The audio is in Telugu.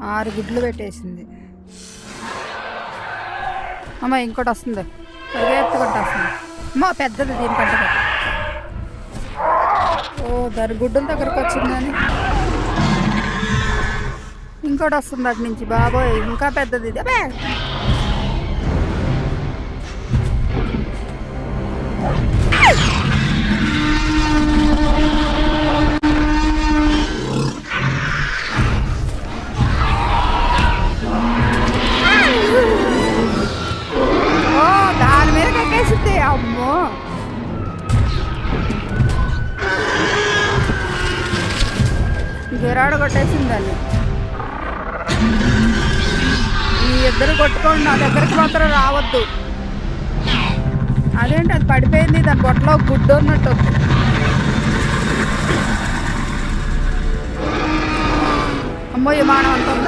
6 గుడ్లు పెట్టేసింది. అమ్మ ఇంకోటి వస్తుంది, పరిగెత్తుకుంటూ వస్తుంది. అమ్మ పెద్దది దీనికంటే పెద్ద. ఓ దాని గుడ్డుల దగ్గరకు వచ్చిందని ఇంకోటి వస్తుంది అటు నుంచి. బాబోయ్ ఇంకా పెద్దది ఇది. అబ్బే ఓ దాని మీద కక్కేసింది. అమ్మో గిరాడు కొట్టేసింది దాన్ని. మీ ఇద్దరు కొట్టుకోండి, నా దగ్గరికి మాత్రం రావద్దు. అదేంటి అది పడిపోయింది, దాని బొట్టలో గుడ్డు ఉన్నట్టు. అమ్మో విమానం అంటుందా.